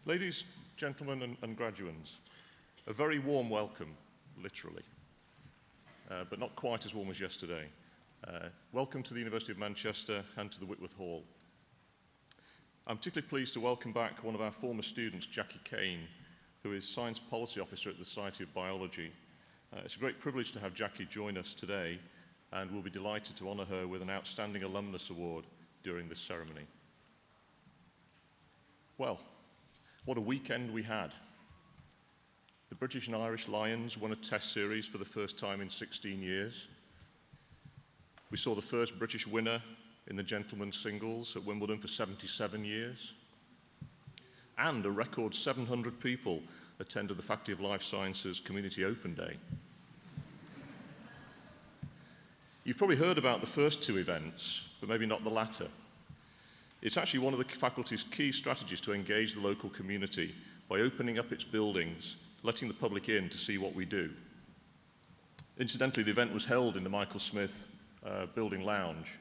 Ladies, gentlemen and graduands, a very warm welcome, literally, but not quite as warm as yesterday. Welcome to the University of Manchester and to the Whitworth Hall. I'm particularly pleased to welcome back one of our former students, Jackie Kane, who is Science Policy Officer at the Society of Biology. It's a great privilege to have Jackie join us today, and we'll be delighted to honour her with an Outstanding Alumnus Award during this ceremony. Well, what a weekend we had. The British and Irish Lions won a test series for the first time in 16 years. We saw the first British winner in the gentlemen's singles at Wimbledon for 77 years. And a record 700 people attended the Faculty of Life Sciences Community Open Day. You've probably heard about the first two events, but maybe not the latter. It's actually one of the faculty's key strategies to engage the local community by opening up its buildings, letting the public in to see what we do. Incidentally, the event was held in the Michael Smith Building Lounge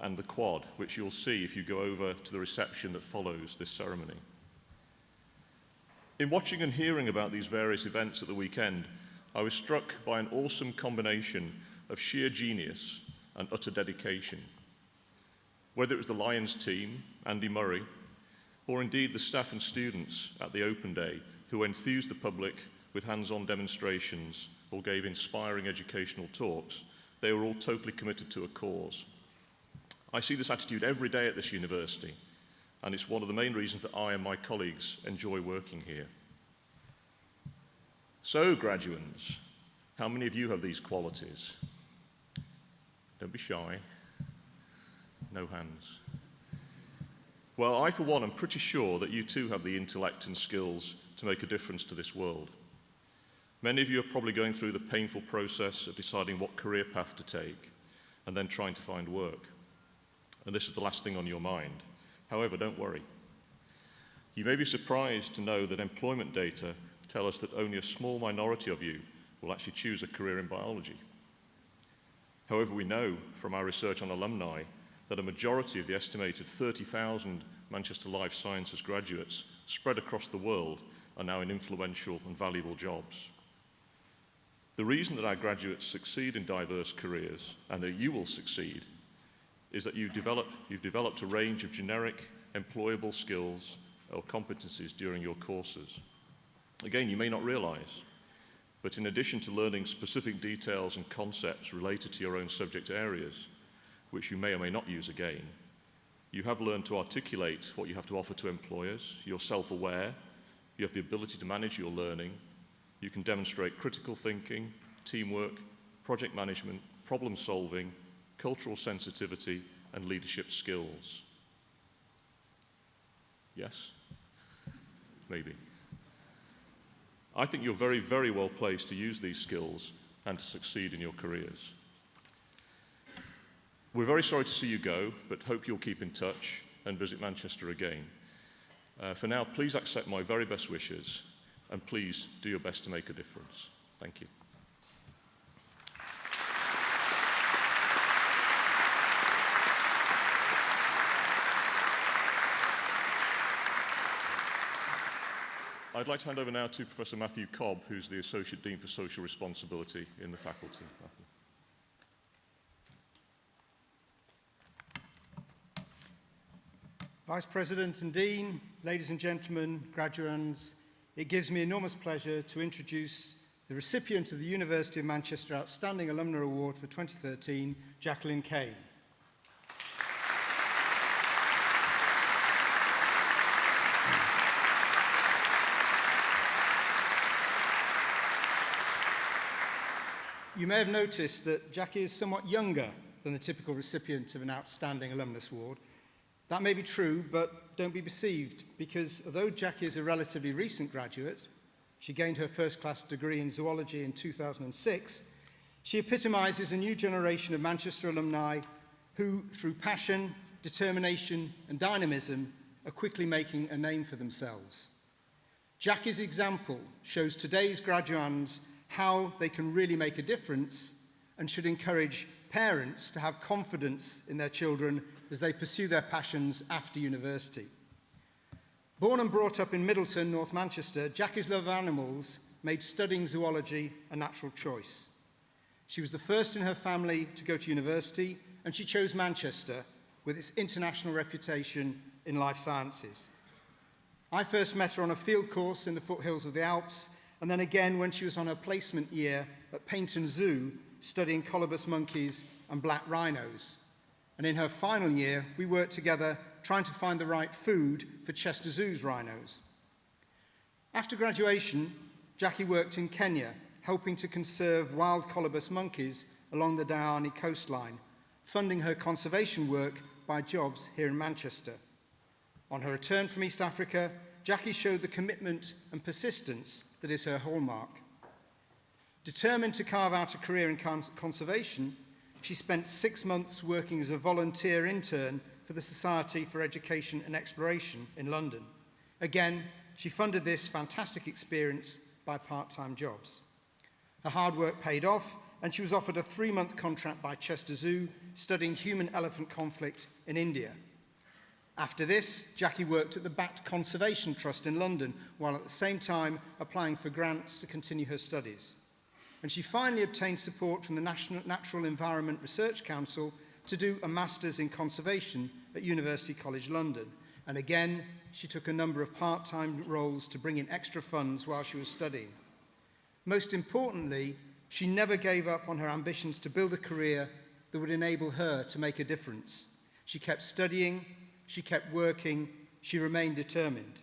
and the Quad, which you'll see if you go over to the reception that follows this ceremony. In watching and hearing about these various events at the weekend, I was struck by an awesome combination of sheer genius and utter dedication. Whether it was the Lions team, Andy Murray, or indeed the staff and students at the Open Day who enthused the public with hands-on demonstrations or gave inspiring educational talks, they were all totally committed to a cause. I see this attitude every day at this university, and it's one of the main reasons that I and my colleagues enjoy working here. So, graduands, how many of you have these qualities? Don't be shy. No hands. Well, I, for one, am pretty sure that you too have the intellect and skills to make a difference to this world. Many of you are probably going through the painful process of deciding what career path to take and then trying to find work. And this is the last thing on your mind. However, don't worry. You may be surprised to know that employment data tell us that only a small minority of you will actually choose a career in biology. However, we know from our research on alumni that a majority of the estimated 30,000 Manchester Life Sciences graduates spread across the world are now in influential and valuable jobs. The reason that our graduates succeed in diverse careers, and that you will succeed, is that you've developed a range of generic, employable skills or competencies during your courses. Again, you may not realize, but in addition to learning specific details and concepts related to your own subject areas, which you may or may not use again, you have learned to articulate what you have to offer to employers, you're self-aware, you have the ability to manage your learning, you can demonstrate critical thinking, teamwork, project management, problem solving, cultural sensitivity, and leadership skills. Yes? Maybe. I think you're very, very well placed to use these skills and to succeed in your careers. We're very sorry to see you go, but hope you'll keep in touch and visit Manchester again. For now, please accept my very best wishes, and please do your best to make a difference. Thank you. I'd like to hand over now to Professor Matthew Cobb, who's the Associate Dean for Social Responsibility in the faculty. Matthew. Vice President and Dean, ladies and gentlemen, graduands, it gives me enormous pleasure to introduce the recipient of the University of Manchester Outstanding Alumna Award for 2013, Jacqueline Kane. You may have noticed that Jackie is somewhat younger than the typical recipient of an Outstanding Alumnus Award. That may be true, but don't be deceived, because although Jackie is a relatively recent graduate, she gained her first-class degree in zoology in 2006, she epitomizes a new generation of Manchester alumni who, through passion, determination, and dynamism, are quickly making a name for themselves. Jackie's example shows today's graduands how they can really make a difference and should encourage parents to have confidence in their children as they pursue their passions after university. Born and brought up in Middleton, North Manchester, Jackie's love of animals made studying zoology a natural choice. She was the first in her family to go to university, and she chose Manchester with its international reputation in life sciences. I first met her on a field course in the foothills of the Alps, and then again when she was on her placement year at Paignton Zoo studying colobus monkeys and black rhinos. And in her final year, we worked together trying to find the right food for Chester Zoo's rhinos. After graduation, Jackie worked in Kenya, helping to conserve wild colobus monkeys along the Diani coastline, funding her conservation work by jobs here in Manchester. On her return from East Africa, Jackie showed the commitment and persistence that is her hallmark. Determined to carve out a career in conservation, she spent 6 months working as a volunteer intern for the Society for Education and Exploration in London. Again, she funded this fantastic experience by part-time jobs. Her hard work paid off, and she was offered a 3-month contract by Chester Zoo studying human-elephant conflict in India. After this, Jackie worked at the Bat Conservation Trust in London, while at the same time applying for grants to continue her studies. And she finally obtained support from the Natural Environment Research Council to do a Master's in Conservation at University College London. And again, she took a number of part-time roles to bring in extra funds while she was studying. Most importantly, she never gave up on her ambitions to build a career that would enable her to make a difference. She kept studying, she kept working, she remained determined.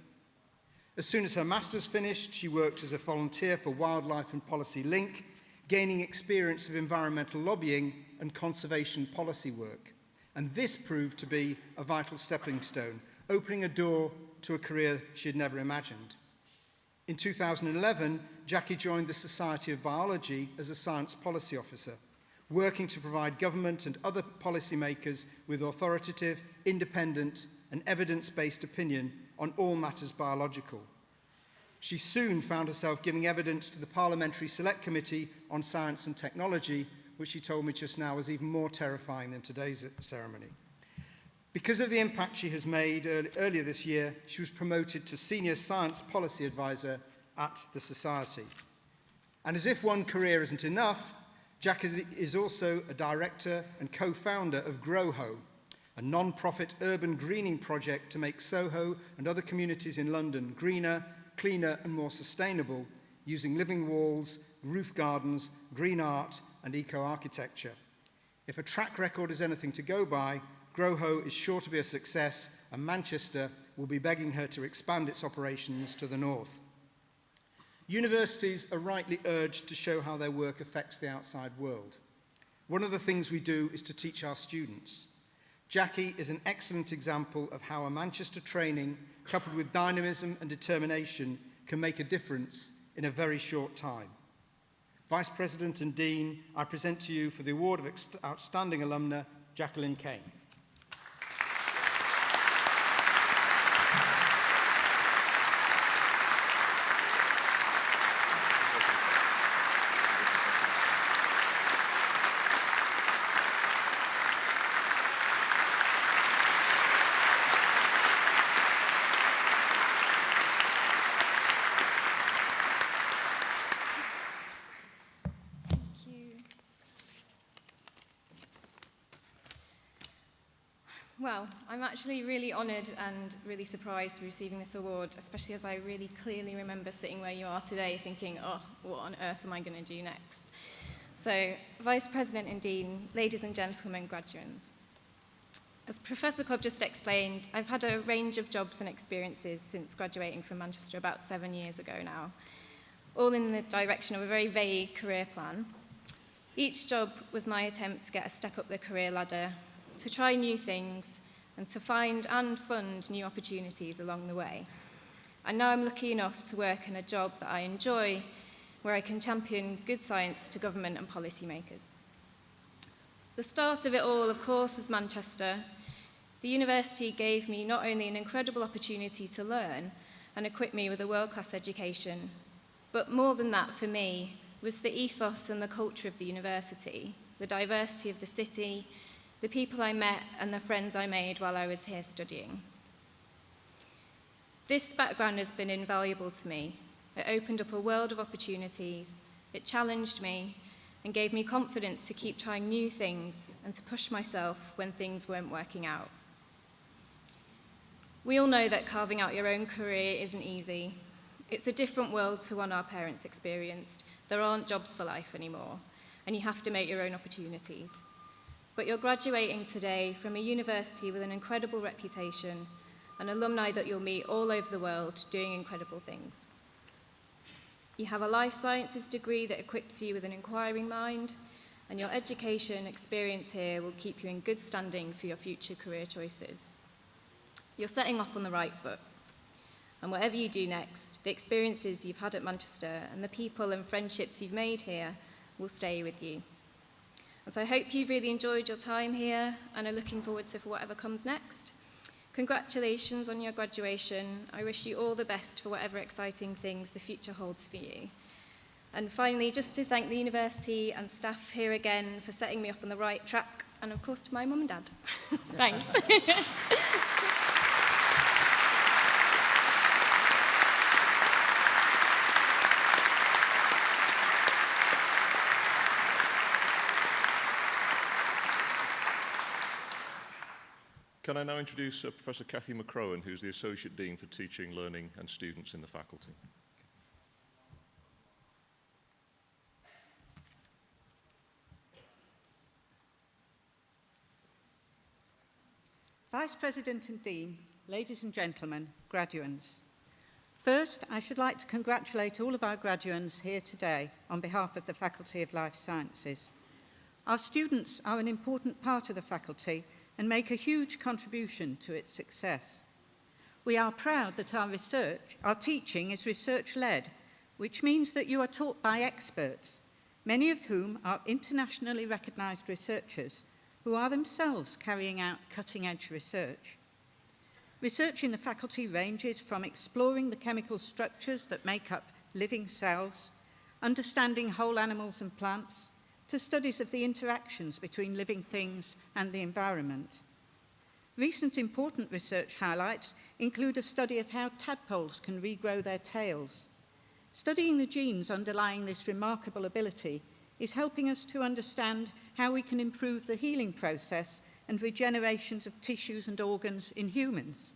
As soon as her master's finished, she worked as a volunteer for Wildlife and Policy Link, gaining experience of environmental lobbying and conservation policy work. And this proved to be a vital stepping stone, opening a door to a career she had never imagined. In 2011, Jackie joined the Society of Biology as a science policy officer, working to provide government and other policymakers with authoritative, independent, and evidence-based opinion on all matters biological. She soon found herself giving evidence to the Parliamentary Select Committee on Science and Technology, which she told me just now was even more terrifying than today's ceremony. Because of the impact she has made earlier this year, she was promoted to Senior Science Policy Advisor at the Society. And as if one career isn't enough, Jack is also a director and co-founder of GrowHo, a non-profit urban greening project to make Soho and other communities in London greener, cleaner and more sustainable, using living walls, roof gardens, green art and eco-architecture. If a track record is anything to go by, GrowHo is sure to be a success, and Manchester will be begging her to expand its operations to the north. Universities are rightly urged to show how their work affects the outside world. One of the things we do is to teach our students. Jackie is an excellent example of how a Manchester training, coupled with dynamism and determination, can make a difference in a very short time. Vice President and Dean, I present to you for the Award of Outstanding Alumna, Jacqueline Kane. Well, I'm actually really honoured and really surprised to be receiving this award, especially as I really clearly remember sitting where you are today thinking, oh, what on earth am I going to do next? So, Vice President and Dean, ladies and gentlemen, graduates. As Professor Cobb just explained, I've had a range of jobs and experiences since graduating from Manchester about 7 years ago now, all in the direction of a very vague career plan. Each job was my attempt to get a step up the career ladder, to try new things, and to find and fund new opportunities along the way. And now I'm lucky enough to work in a job that I enjoy, where I can champion good science to government and policymakers. The start of it all, of course, was Manchester. The university gave me not only an incredible opportunity to learn and equip me with a world-class education, but more than that for me was the ethos and the culture of the university, the diversity of the city, the people I met and the friends I made while I was here studying. This background has been invaluable to me. It opened up a world of opportunities, it challenged me, and gave me confidence to keep trying new things and to push myself when things weren't working out. We all know that carving out your own career isn't easy. It's a different world to one our parents experienced. There aren't jobs for life anymore, and you have to make your own opportunities. But you're graduating today from a university with an incredible reputation and alumni that you'll meet all over the world doing incredible things. You have a life sciences degree that equips you with an inquiring mind, and your education experience here will keep you in good standing for your future career choices. You're setting off on the right foot, and whatever you do next, the experiences you've had at Manchester and the people and friendships you've made here will stay with you. And so I hope you've really enjoyed your time here and are looking forward to whatever comes next. Congratulations on your graduation. I wish you all the best for whatever exciting things the future holds for you. And finally, just to thank the university and staff here again for setting me off on the right track, and of course to my mum and dad. Thanks. Can I now introduce Professor Cathy McCrohan, who's the Associate Dean for Teaching, Learning and Students in the faculty. Vice President and Dean, ladies and gentlemen, graduands. First, I should like to congratulate all of our graduands here today on behalf of the Faculty of Life Sciences. Our students are an important part of the faculty and make a huge contribution to its success. We are proud that our teaching is research-led, which means that you are taught by experts, many of whom are internationally recognized researchers who are themselves carrying out cutting-edge research. Research in the faculty ranges from exploring the chemical structures that make up living cells, understanding whole animals and plants, to studies of the interactions between living things and the environment. Recent important research highlights include a study of how tadpoles can regrow their tails. Studying the genes underlying this remarkable ability is helping us to understand how we can improve the healing process and regenerations of tissues and organs in humans.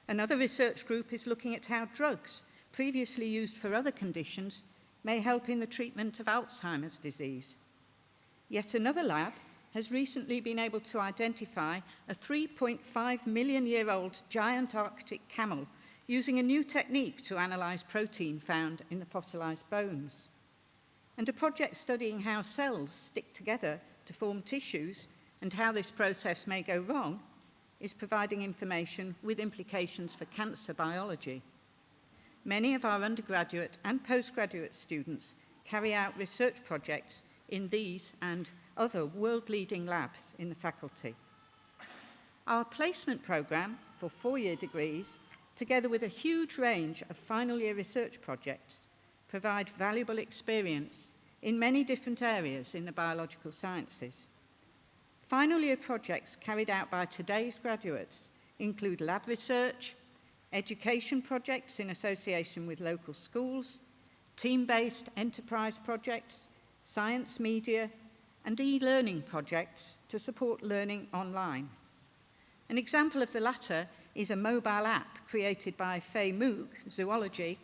Another research group is looking at how drugs previously used for other conditions may help in the treatment of Alzheimer's disease. Yet another lab has recently been able to identify a 3.5 million year old giant Arctic camel using a new technique to analyze protein found in the fossilized bones. And a project studying how cells stick together to form tissues and how this process may go wrong is providing information with implications for cancer biology. Many of our undergraduate and postgraduate students carry out research projects in these and other world-leading labs in the faculty. Our placement program for four-year degrees, together with a huge range of final-year research projects, provide valuable experience in many different areas in the biological sciences. Final-year projects carried out by today's graduates include lab research, education projects in association with local schools, team-based enterprise projects, science media, and e-learning projects to support learning online. An example of the latter is a mobile app created by Faye Mook, Zoology,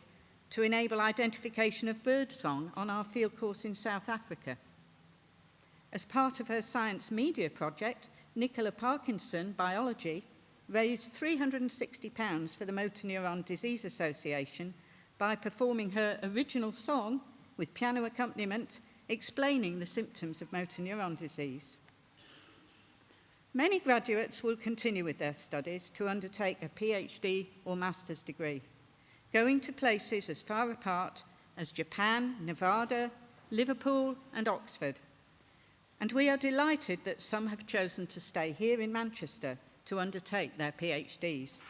to enable identification of birdsong on our field course in South Africa. As part of her science media project, Nicola Parkinson, Biology, raised £360 for the Motor Neuron Disease Association by performing her original song with piano accompaniment explaining the symptoms of motor neuron disease. Many graduates will continue with their studies to undertake a PhD or master's degree, going to places as far apart as Japan, Nevada, Liverpool, and Oxford. And we are delighted that some have chosen to stay here in Manchester to undertake their PhDs.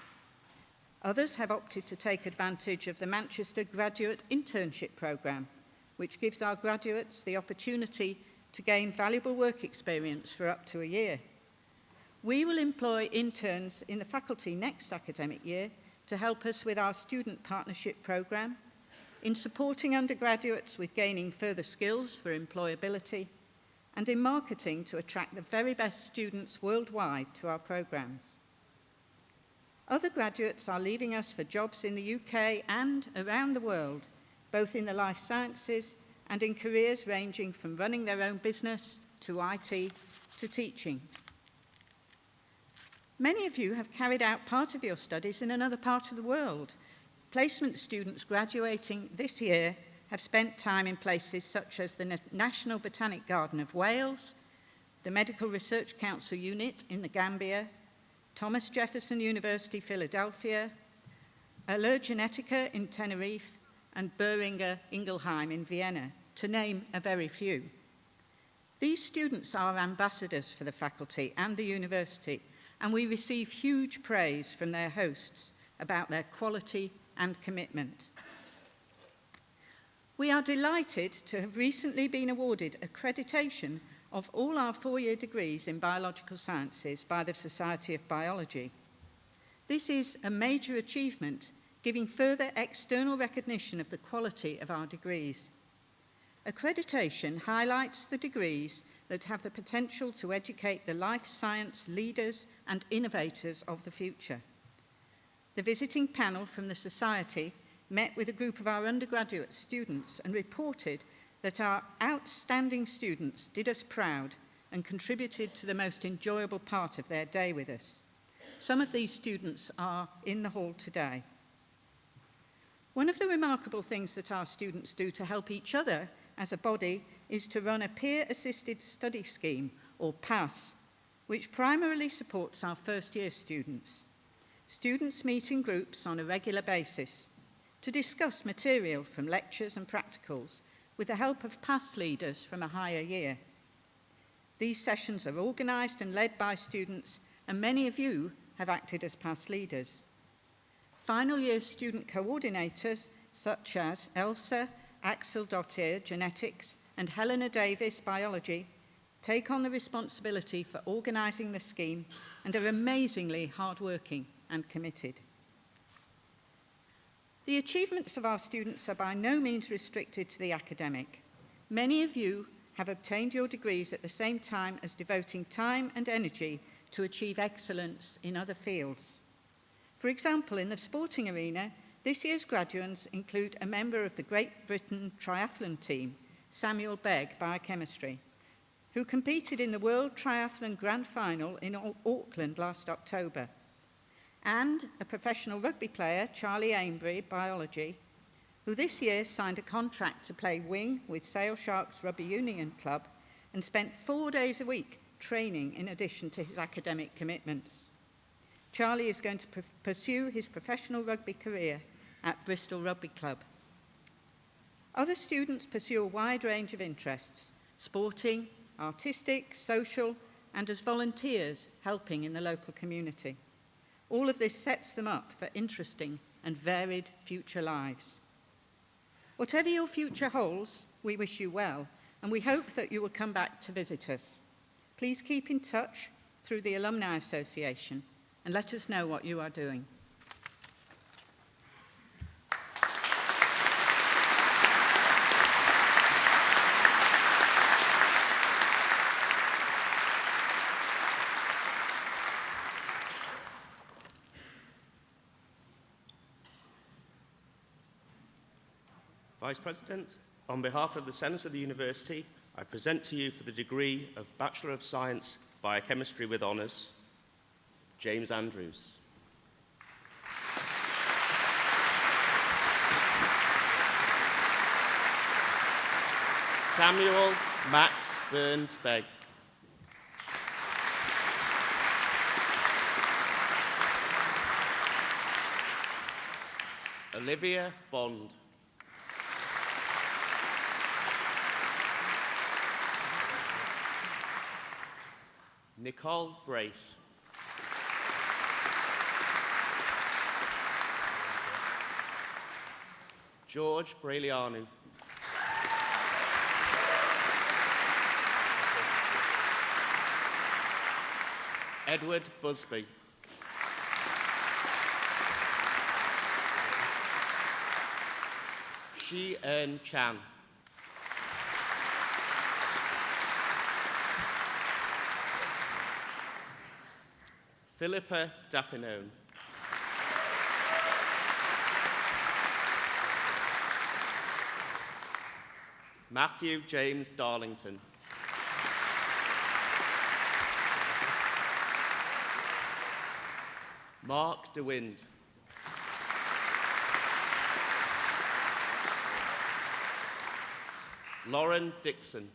Others have opted to take advantage of the Manchester Graduate Internship Programme, which gives our graduates the opportunity to gain valuable work experience for up to a year. We will employ interns in the faculty next academic year to help us with our student partnership programme, in supporting undergraduates with gaining further skills for employability, and in marketing to attract the very best students worldwide to our programmes. Other graduates are leaving us for jobs in the UK and around the world, both in the life sciences and in careers ranging from running their own business to IT to teaching. Many of you have carried out part of your studies in another part of the world. Placement students graduating this year have spent time in places such as the National Botanic Garden of Wales, the Medical Research Council unit in the Gambia, Thomas Jefferson University, Philadelphia, Allergenetica in Tenerife, and Boehringer Ingelheim in Vienna, to name a very few. These students are ambassadors for the faculty and the university, and we receive huge praise from their hosts about their quality and commitment. We are delighted to have recently been awarded accreditation of all our four-year degrees in biological sciences by the Society of Biology. This is a major achievement, giving further external recognition of the quality of our degrees. Accreditation highlights the degrees that have the potential to educate the life science leaders and innovators of the future. The visiting panel from the Society met with a group of our undergraduate students and reported that our outstanding students did us proud and contributed to the most enjoyable part of their day with us. Some of these students are in the hall today. One of the remarkable things that our students do to help each other as a body is to run a peer-assisted study scheme, or PASS, which primarily supports our first-year students. Students meet in groups on a regular basis to discuss material from lectures and practicals with the help of PASS leaders from a higher year. These sessions are organised and led by students, and many of you have acted as PASS leaders. Final year student coordinators such as Elsa Axel Dottier, Genetics, and Helena Davis, Biology, take on the responsibility for organising the scheme and are amazingly hardworking and committed. The achievements of our students are by no means restricted to the academic. Many of you have obtained your degrees at the same time as devoting time and energy to achieve excellence in other fields. For example, in the sporting arena, this year's graduates include a member of the Great Britain triathlon team, Samuel Begg, Biochemistry, who competed in the World Triathlon Grand Final in Auckland last October, and a professional rugby player, Charlie Ainbury, Biology, who this year signed a contract to play wing with Sale Sharks Rugby Union Club and spent 4 days a week training in addition to his academic commitments. Charlie is going to pursue his professional rugby career at Bristol Rugby Club. Other students pursue a wide range of interests: sporting, artistic, social, and as volunteers helping in the local community. All of this sets them up for interesting and varied future lives. Whatever your future holds, we wish you well, and we hope that you will come back to visit us. Please keep in touch through the Alumni Association and let us know what you are doing. Vice President, on behalf of the Senate of the University, I present to you for the degree of Bachelor of Science, Biochemistry with Honours, James Andrews. Samuel Max Burns Begg. Olivia Bond. Nicole Brace. George Brelianu. Edward Busby. Ji-Eun Chan. Philippa Daffinone. Matthew James Darlington. Mark DeWind. Lauren Dixon.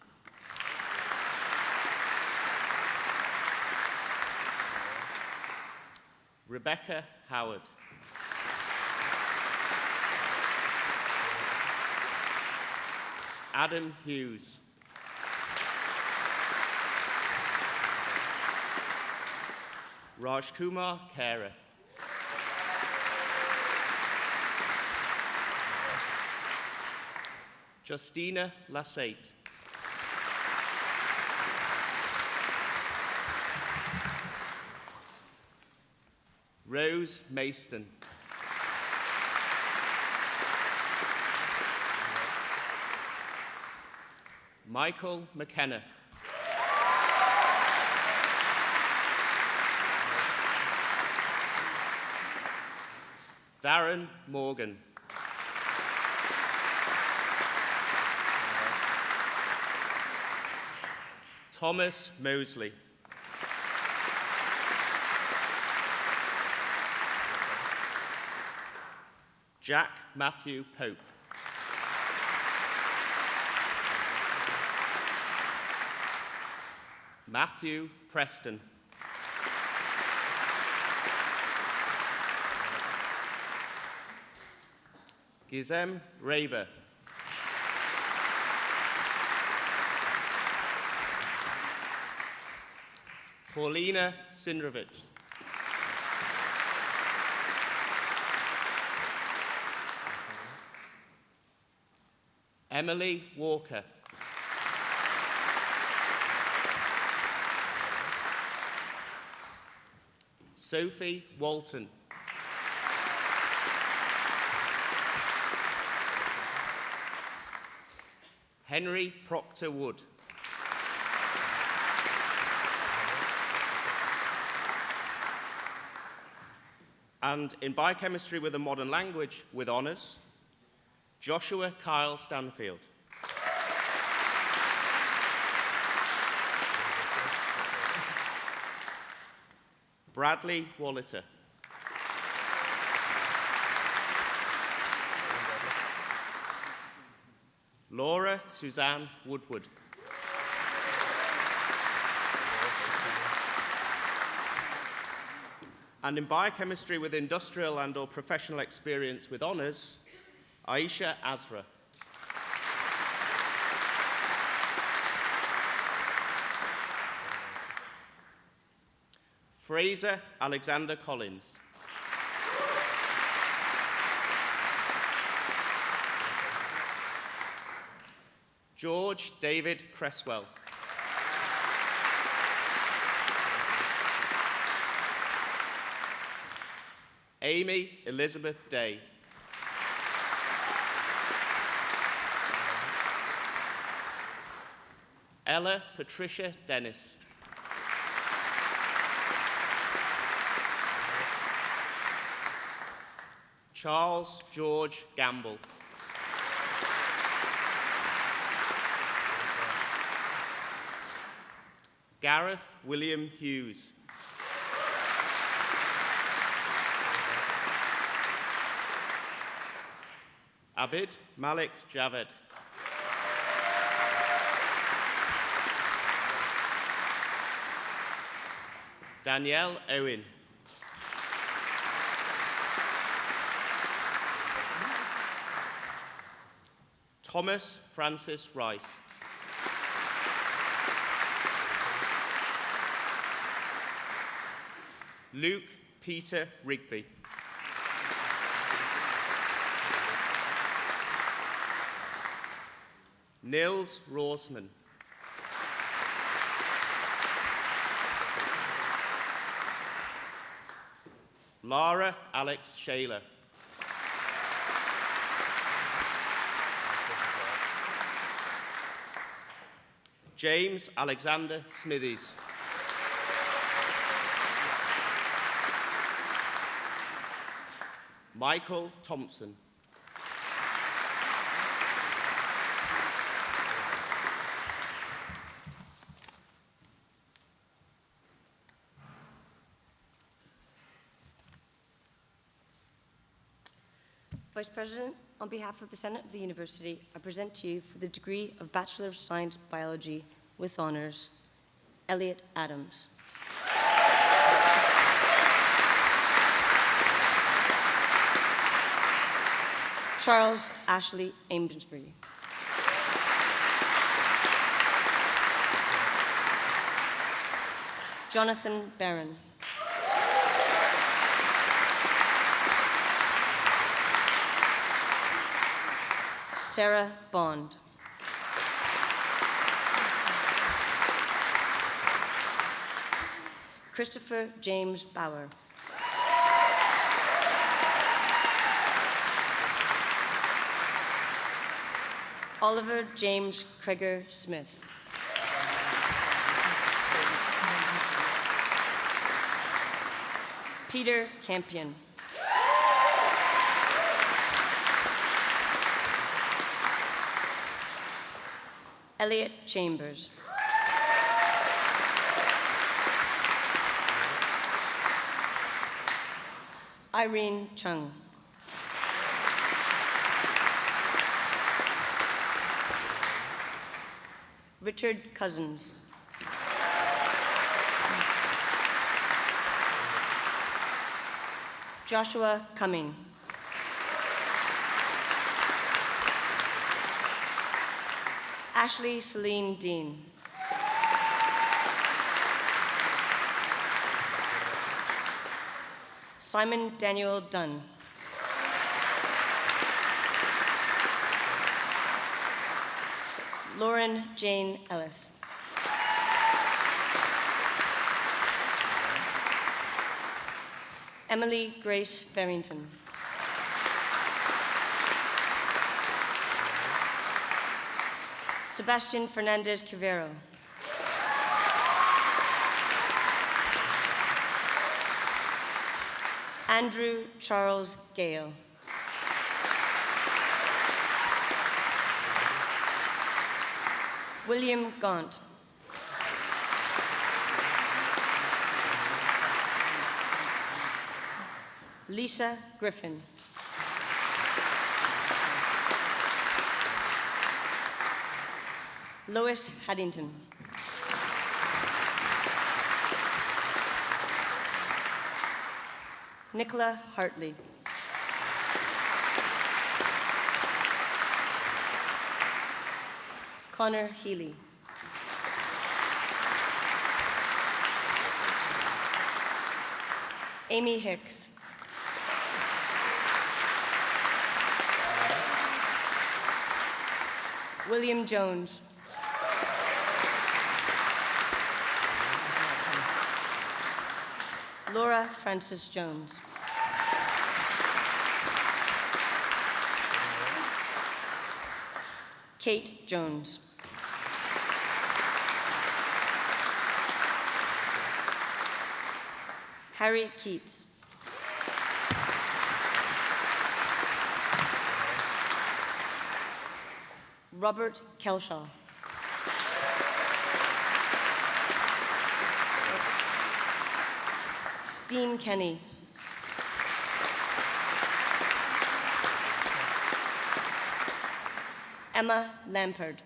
Rebecca Howard. Adam Hughes. Raj Kumar Kera. Justina Lasate. Rose Mayston. Michael McKenna. Darren Morgan. Thomas Mosley. Jack Matthew Pope. Matthew Preston. Gizem Raber. Paulina Sindrovich. Emily Walker. Sophie Walton. Henry Proctor Wood. And in biochemistry with a modern language with honours, Joshua Kyle Stanfield. Bradley Walliter. Laura Suzanne Woodward. And in biochemistry with industrial and/or professional experience with honours, Aisha Azra. Fraser Alexander Collins. George David Cresswell. Amy Elizabeth Day. Ella Patricia Dennis. Charles George Gamble. Gareth William Hughes. Abid Malik Javed. Danielle Owen. Thomas Francis Rice. Luke Peter Rigby. Nils Roseman. Lara Alex Shaler. James Alexander Smithies. Michael Thompson. Vice President, on behalf of the Senate of the University, I present to you for the degree of Bachelor of Science Biology with honors, Elliot Adams. Charles Ashley Amesbury. Jonathan Barron. Sarah Bond. Christopher James Bauer. Oliver James Krieger Smith. Peter Campion. Elliot Chambers. Irene Chung. Richard Cousins. Joshua Cumming. Ashley Celine Dean. Simon Daniel Dunn. Lauren Jane Ellis. Emily Grace Farrington. Sebastian Fernandez Cavero. Andrew Charles Gale. William Gaunt. Lisa Griffin. Lois Haddington. Nicola Hartley. Connor Healy. Amy Hicks. William Jones. Laura Francis Jones. Kate Jones. Harry Keats. Robert Kelshaw. Dean Kenny. Emma Lampard.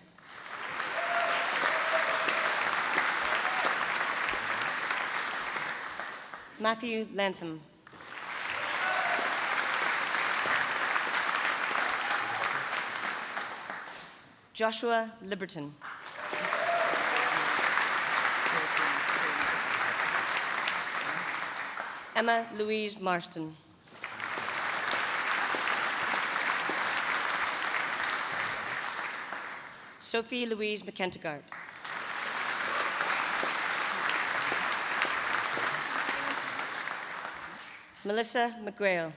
Matthew Lantham. Joshua Liberton. Emma Louise Marston. Sophie Louise McKentigart. Melissa McGrail.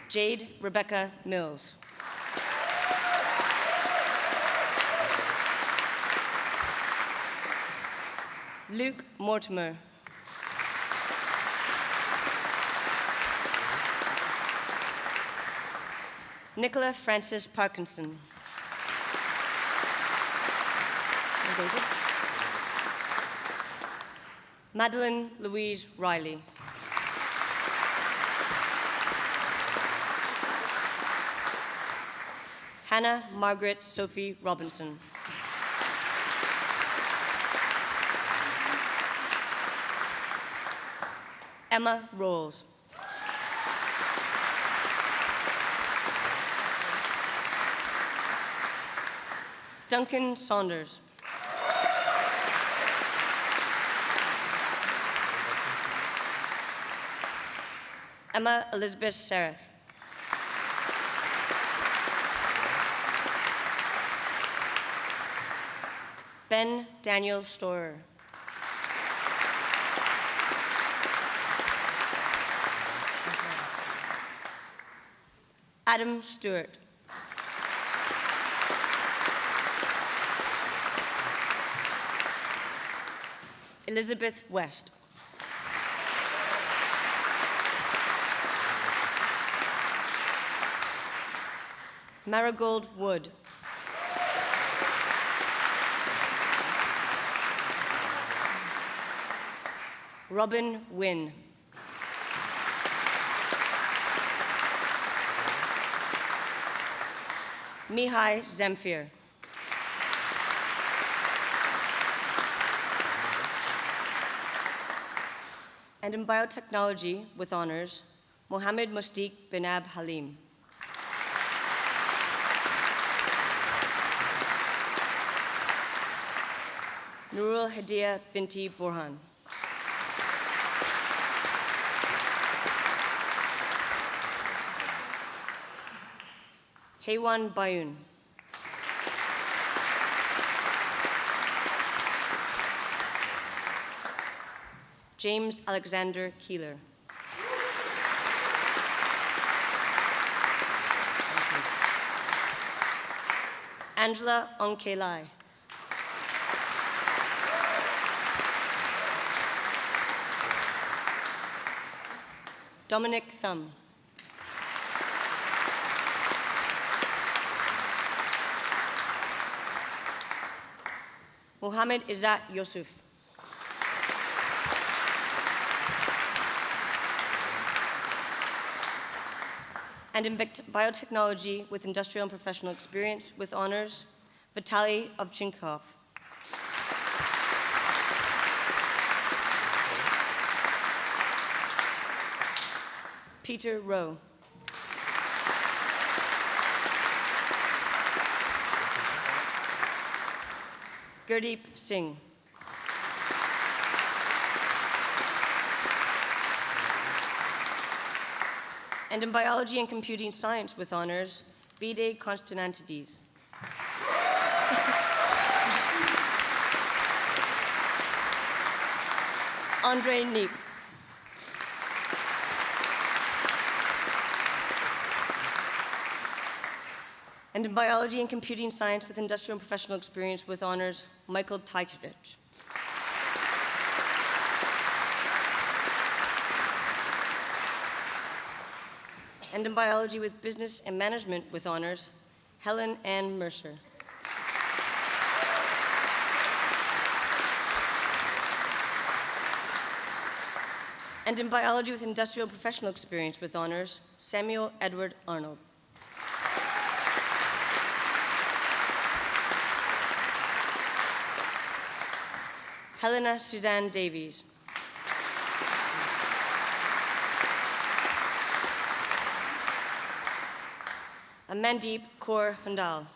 Jade Rebecca Mills. Luke Mortimer. Nicola Francis Parkinson. Madeline Louise Riley. Hannah Margaret Sophie Robinson. Emma Rolls. Duncan Saunders. Emma Elizabeth Sereth. Ben Daniel Storer. Adam Stewart. Elizabeth West. Marigold Wood. Robin Wynn. Mihai Zemfir. And in biotechnology, with honors, Mohammed Mustiq bin Ab Halim. Nurul Hadiya Binti Burhan. Heywan Bayun. James Alexander Keeler. Angela Onkelai. Dominic Thumb. Mohammed Izzat Yusuf. And in biotechnology with industrial and professional experience with honors, Vitaly Ovchinkov. Peter Rowe. Gurdeep Singh. And in biology and computing science with honors, Vide Constantinides. Andre Neep. And in biology and computing science with industrial and professional experience with honors, Michael Tajkic. And in biology with business and management with honors, Helen Ann Mercer. And in biology with industrial and professional experience with honors, Samuel Edward Arnold. Helena Suzanne Davies. Amandeep Kaur Handal.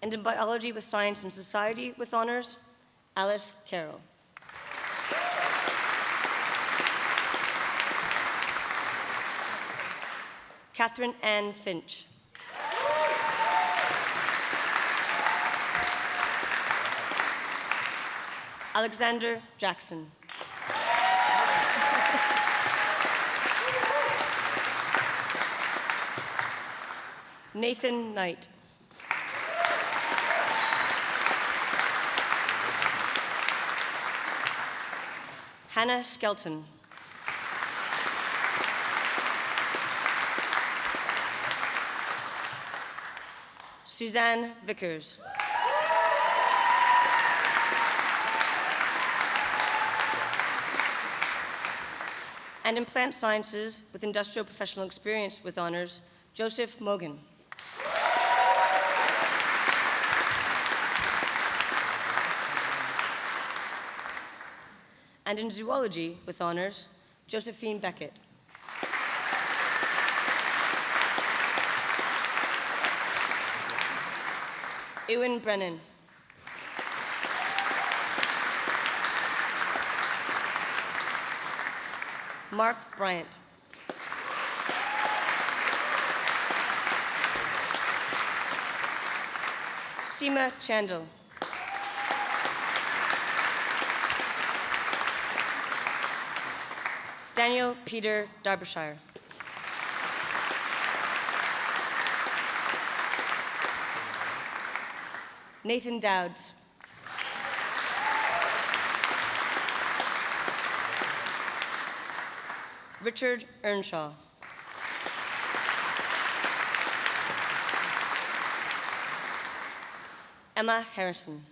And in biology with science and society with honors, Alice Carroll. Catherine Ann Finch. Alexander Jackson. Nathan Knight. Hannah Skelton. Suzanne Vickers. And in plant sciences with industrial professional experience with honors, Joseph Mogan. And in zoology with honors, Josephine Beckett. Ewan Brennan. Mark Bryant. Seema Chandel. Daniel Peter Derbyshire. Nathan Dowds. Richard Earnshaw. Emma Harrison.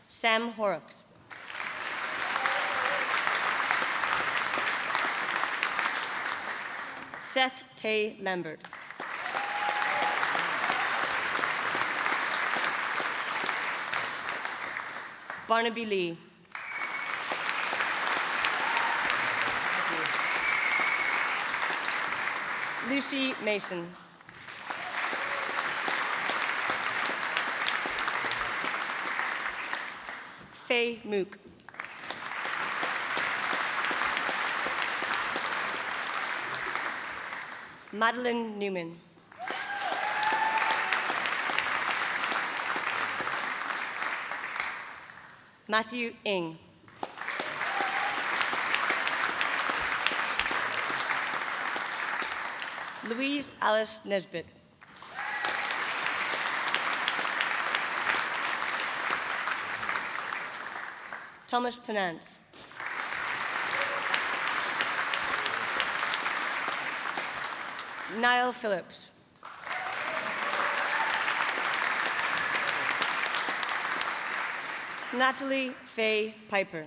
Sam Horrocks. Seth Tay Lambert. Barnaby Lee. Lucy Mason. Faye Mook. Madeline Newman. Matthew Ng. Louise Alice Nesbitt. Thomas Penance. Niall Phillips. Natalie Faye Piper.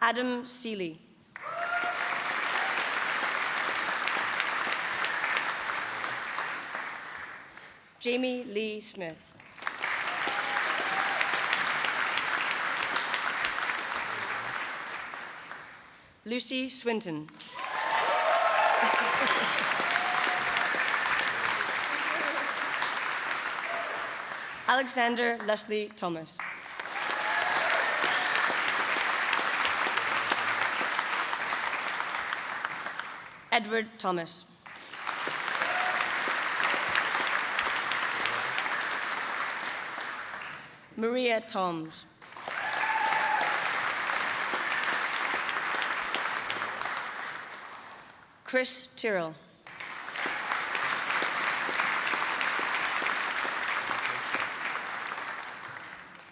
Adam Seeley. Jamie Lee Smith. Lucy Swinton. Alexander Leslie Thomas. Edward Thomas. Maria Toms. Chris Tyrrell.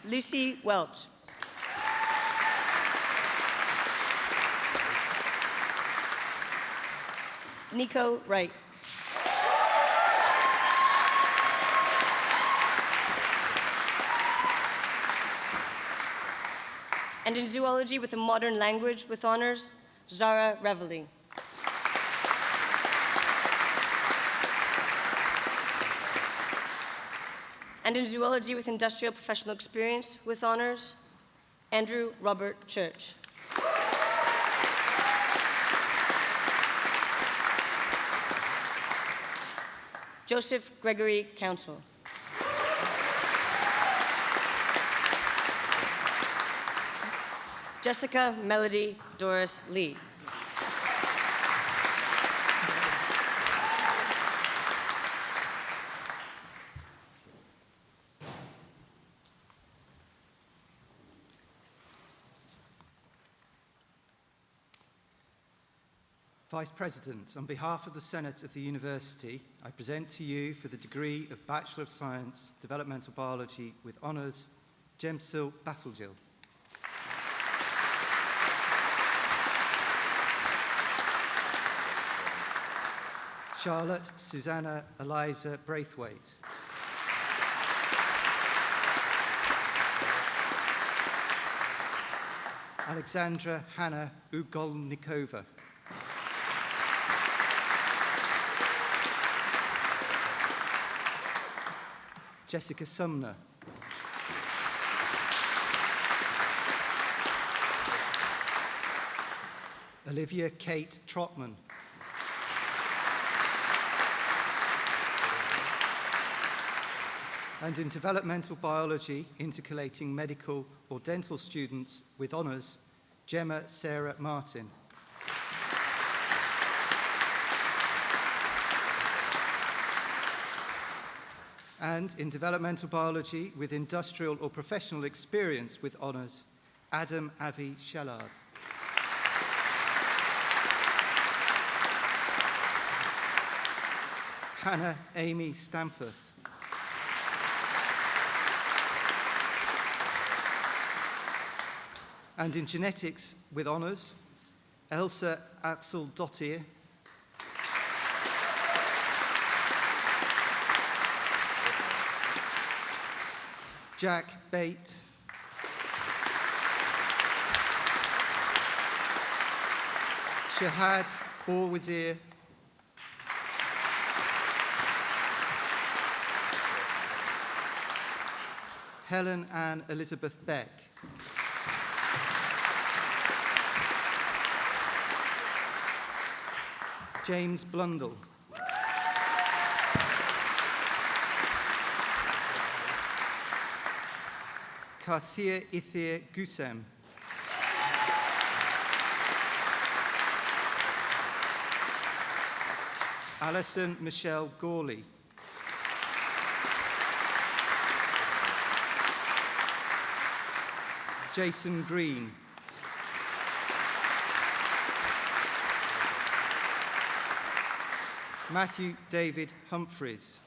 Lucy Welch. Nico Wright. And in zoology with a modern language with honors, Zara Reveley. And in zoology with industrial professional experience with honors, Andrew Robert Church. Joseph Gregory Council. Jessica Melody Doris Lee. Vice President, on behalf of the Senate of the University, I present to you for the degree of Bachelor of Science, Developmental Biology with Honours, Jemsil Bafulgil. Charlotte Susanna Eliza Braithwaite. Alexandra Hannah Ugolnikova. Jessica Sumner. Olivia Kate Trotman. And in developmental biology, intercalating medical or dental students with honours, Gemma Sarah Martin. And in developmental biology with industrial or professional experience with honours, Adam Avi Shellard. Hannah Amy Stamforth. And in genetics with honours, Elsa Axel Dottir, Jack Bate, Shahad Borwazir, Helen Ann Elizabeth Beck, James Blundell, Karsia Ithir Gusem, Alison Michelle Gawley, Jason Green, Matthew David Humphreys,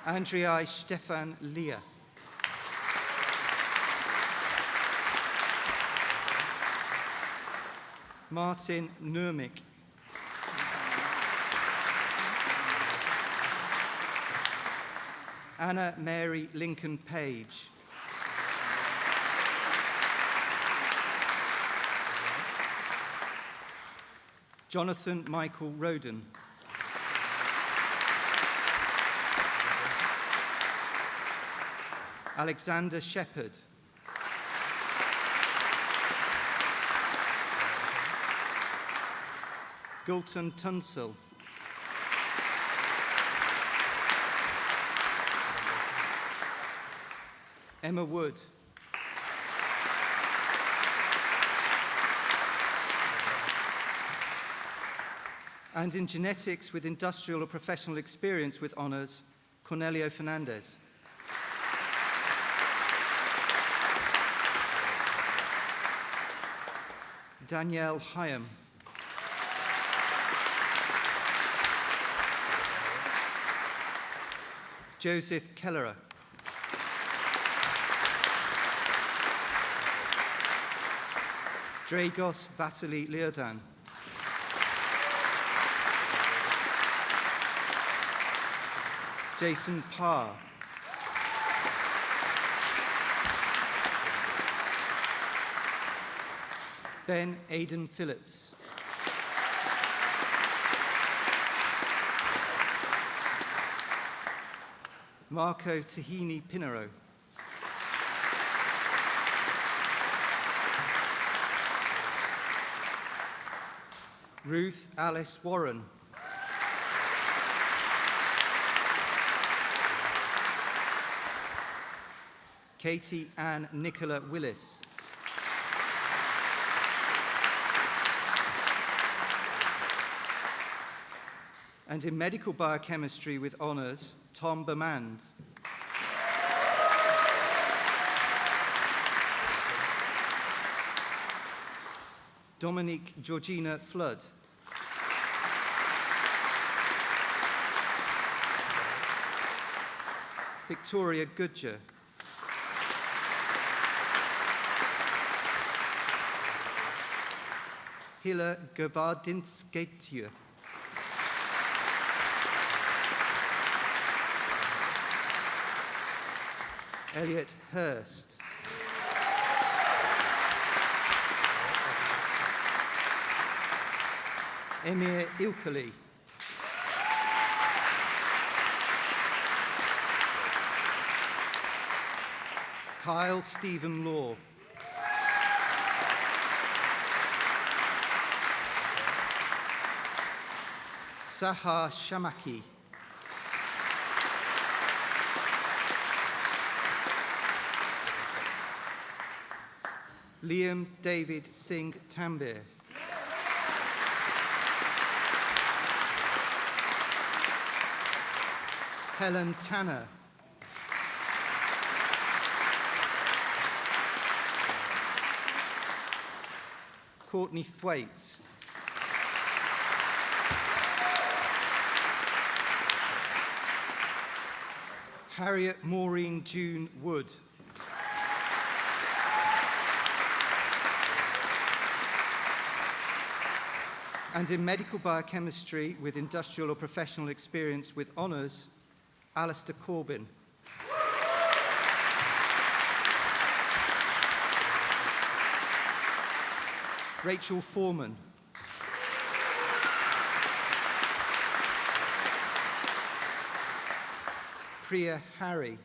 Andrei Stefan Lear, Martin Nurmik, Anna Mary Lincoln Page, Jonathan Michael Roden, Alexander Shepherd, Gulton Tunsil, Emma Wood, and in genetics with industrial or professional experience with honours, Cornelio Fernandez. Danielle Hyam, Joseph Kellerer, Dragos Vasily Leodan, Jason Parr, Ben Aidan Phillips, Marco Tahini Pinero, Ruth Alice Warren, Katie Ann Nicola Willis, and in medical biochemistry with honours, Tom Bermand, Dominique Georgina Flood. Victoria Goodger. Hilla Gavardinskatje. Elliot Hurst. Emir Ilkali. Kyle Stephen Law. Sahar Shamaki. Liam David Singh Tambir. Helen Tanner. Courtney Thwaites. Harriet Maureen June Wood. And in medical biochemistry with industrial or professional experience with honours, Alistair Corbyn. Rachel Foreman. Priya Harry.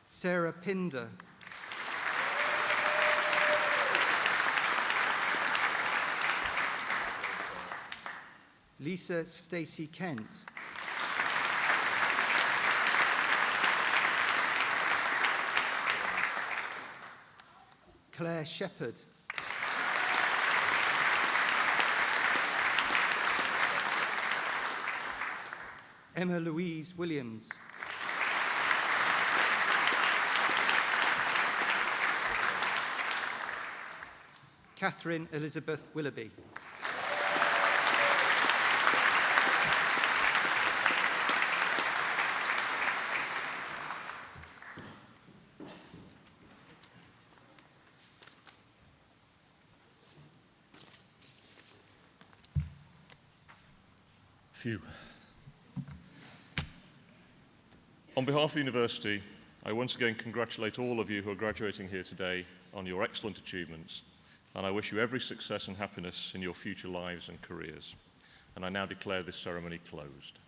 Sarah Pinder. Lisa Stacey Kent. Claire Shepherd. Emma Louise Williams. Catherine Elizabeth Willoughby. Phew. On behalf of the university, I once again congratulate all of you who are graduating here today on your excellent achievements, and I wish you every success and happiness in your future lives and careers. And I now declare this ceremony closed.